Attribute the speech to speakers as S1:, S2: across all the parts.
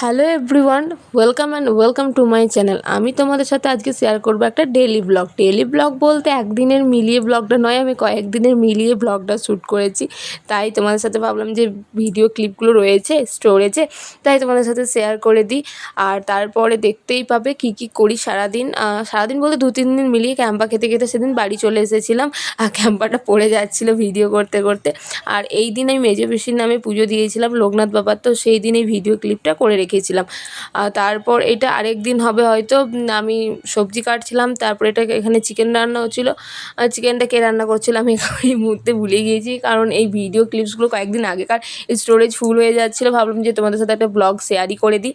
S1: Hello everyone, welcome to my channel. আমি তোমাদের সাথে আজকে শেয়ার করবো একটা ডেলি ব্লগ বলতে একদিনের মিলিয়ে ব্লগটা নয়, আমি কয়েকদিনের মিলিয়ে ব্লগটা শ্যুট করেছি। তাই তোমাদের সাথে ভাবলাম যে ভিডিও ক্লিপগুলো রয়েছে স্টোরেজে, তাই তোমাদের সাথে শেয়ার করে দিই। আর তারপরে দেখতেই পাবে কি করি সারাদিন বলতে 2-3 দিন মিলিয়ে ক্যাম্পা খেতে খেতে সেদিন বাড়ি চলে এসেছিলাম। আর ক্যাম্পাটা পড়ে যাচ্ছিলো ভিডিও করতে করতে। আর এই দিন আমি মেজো পিসির নামে পুজো দিয়েছিলাম লোকনাথ বাবার, তো সেই দিন এই ভিডিও ক্লিপটা করে রেখেছিলাম। তারপর এটা আরেক দিন হবে হয়তো। আমি সবজি কাটছিলাম, তারপর এখানে চিকেন রান্না হচ্ছিলো। চিকেনটা কে রান্না করছিল আমি এই মুহূর্তে ভুলে গিয়েছি, কারণ এই ভিডিও ক্লিপসগুলো কয়েকদিন আগেকার, স্টোরেজ ফুল হয়ে যাচ্ছিলো। ভাবলাম যে তোমাদের সাথে একটা ব্লগ শেয়ারই করে দিই।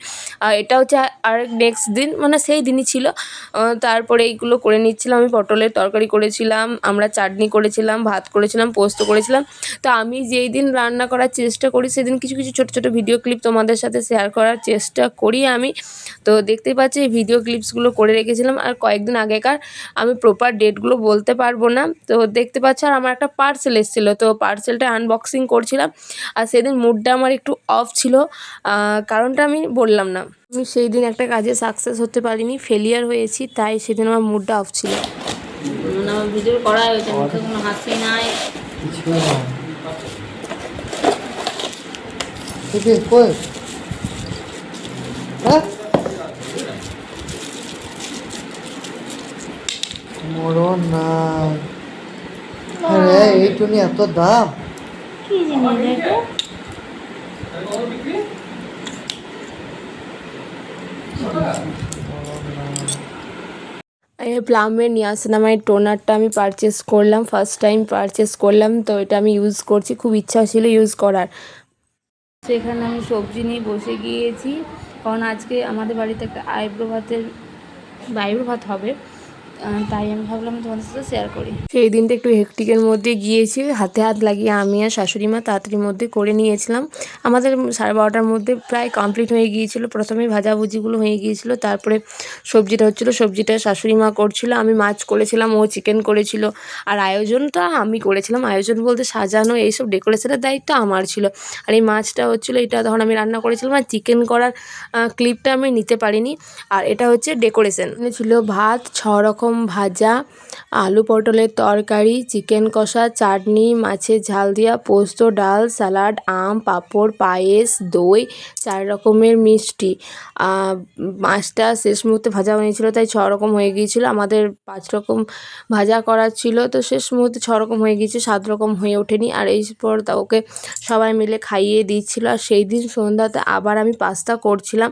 S1: এটা হচ্ছে আর নেক্সট দিন, মানে সেই দিনই ছিল। তারপরে এইগুলো করে নিচ্ছিলাম। আমি পটলের তরকারি করেছিলাম, আমরা চাটনি করেছিলাম, ভাত করেছিলাম, পোস্ত করেছিলাম। তো আমি যেই দিন রান্না করার চেষ্টা করি সেদিন কিছু কিছু ছোটো ছোটো ভিডিও ক্লিপ তোমাদের সাথে শেয়ার করার চেষ্টা করি আমি। তো দেখতে পাচ্ছি এই ভিডিও ক্লিপসগুলো করে রেখেছিলাম। আর কয়েকদিন আগেকার, আমি প্রপার ডেটগুলো বলতে পারবো না। তো দেখতে পাচ্ছ, আর আমার একটা পার্সেল এসেছিলো, তো পার্সেলটা আনবক্সিং করছিলাম। আর সেদিন মুডটা আমার একটু অফ ছিল, কারণটা আমি বললাম না। আমি সেই দিন একটা কাজে সাকসেস হতে পারিনি, ফেলিয়ার হয়েছি, তাই সেদিন আমার মুডটা অফ ছিল।
S2: আমার ভিডিও করা হয়েছে, মুখে কোনো হাসি নাই।
S3: মরণ না, আরে এইটুনি এত দাম।
S2: কি জিনিস এটা?
S1: প্লামের নিয়াসিনামাইড টোনারটা আমি পারচেস করলাম, ফার্স্ট টাইম পারচেস করলাম। তো এটা আমি ইউজ করছি, খুব ইচ্ছা ছিল ইউজ করার।
S2: সেখানে আমি সবজি নিয়ে বসে গিয়েছি, কারণ আজকে আমাদের বাড়িতে একটা আইব্রো ভাত হবে। তাই আমি ভাবলাম তোমাদের সাথে শেয়ার করি।
S1: সেই দিনটা একটু হেক্টিকের মধ্যে গিয়েছি, হাতে হাত লাগিয়ে আমি আর শাশুড়ি মা তাড়াতাড়ির মধ্যে করে নিয়েছিলাম। আমাদের 12:30টার মধ্যে প্রায় কমপ্লিট হয়ে গিয়েছিল। প্রথমে ভাজাভুজিগুলো হয়ে গিয়েছিলো, তারপরে সবজিটা হচ্ছিলো, সবজিটা শাশুড়ি মা করছিল, আমি মাছ করেছিলাম, ও চিকেন করেছিল। আর আয়োজনটা আমি করেছিলাম, আয়োজন বলতে সাজানো এইসব ডেকোরেশনের দায়িত্ব আমার ছিল। আর এই মাছটা হচ্ছিলো, এটা তখন আমি রান্না করেছিলাম। আর চিকেন করার ক্লিপটা আমি নিতে পারিনি। আর এটা হচ্ছে ডেকোরেশন ছিল, ভাত, 6 রকম ভাজা, আলু পটলের তরকারি, চিকেন কষা, চাটনি, মাছের ঝাল দিয়া, পোস্ত, ডাল, স্যালাড, আম, পাঁপড়, পায়েস, দই, 4 রকমের মিষ্টি। মাছটা শেষ মুহূর্তে ভাজা হয়েছিল, তাই 6 রকম হয়ে গিয়েছিল। আমাদের 5 রকম ভাজা করার ছিল, তো শেষ মুহূর্তে 6 রকম হয়ে গিয়েছে, 7 রকম হয়ে ওঠেনি। আর এই পর তা ওকে সবাই মিলে খাইয়ে দিচ্ছিল। আর সেই দিন সন্ধ্যাতে আবার আমি পাস্তা করছিলাম।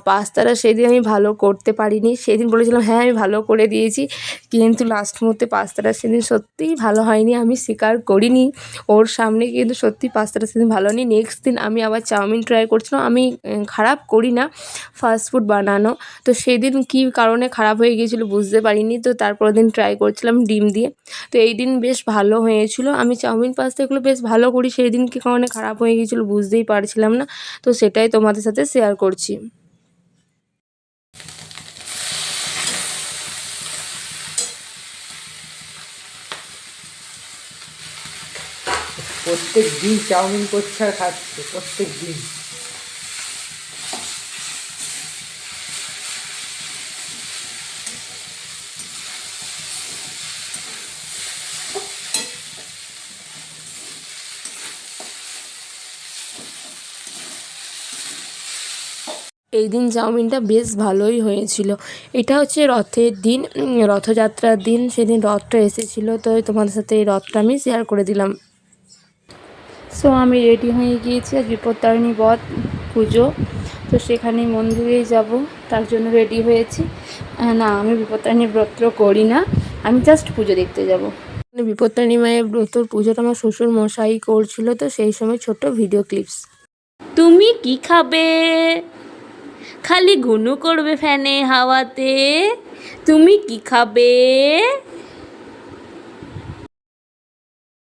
S1: পাস্তাটা সেই দিন আমি ভালো করতে পারিনি। সেদিন বলেছিলাম হ্যাঁ আমি ভালো করে দিয়েছি, কিন্তু লাস্ট মুহূর্তে পাস্তাটা সেদিন সত্যিই ভালো হয়নি। আমি স্বীকার করিনি ওর সামনে, কিন্তু সত্যি পাস্তাটা সেদিন ভালো হয়নি। নেক্সট দিন আমি আবার চাউমিন ট্রাই করছিলাম। আমি খারাপ করি না ফাস্টফুড বানানো, তো সেদিন কী কারণে খারাপ হয়ে গিয়েছিলো বুঝতে পারিনি। তো তারপরের দিন ট্রাই করছিলাম ডিম দিয়ে, তো এই দিন বেশ ভালো হয়েছিল। আমি চাউমিন পাস্তা এগুলো বেশ ভালো করি, সেই দিন কী কারণে খারাপ হয়ে গিয়েছিলো বুঝতেই পারছিলাম না। তো সেটাই তোমাদের সাথে শেয়ার করছি।
S3: প্রত্যেক দিন চাউমিন করছে আর খাচ্ছে প্রত্যেক দিন।
S1: এই দিন চাউমিনটা বেশ ভালোই হয়েছিল। এটা হচ্ছে রথের দিন, রথযাত্রার দিন, সেদিন রথটা এসেছিলো, তো তোমাদের সাথে এই রথটা আমি শেয়ার করে দিলাম।
S2: সো আমি রেডি হয়ে গিয়েছি, আজ বিপত্তারিণী বধ পুজো, তো সেখানে মন্দিরেই যাব, তার জন্য রেডি হয়েছি। না, আমি বিপত্তারিণী ব্রত করি না, আমি জাস্ট পুজো দেখতে যাব।
S1: বিপত্তারিণী মায়ের ব্রতর পুজোটা আমার শ্বশুর মশাই করছিল, তো সেই সময় ছোট্ট ভিডিও ক্লিপস।
S2: তুমি কি খাবে? খালি গুনু করবে ফ্যানে হাওয়াতে। তুমি কি খাবে?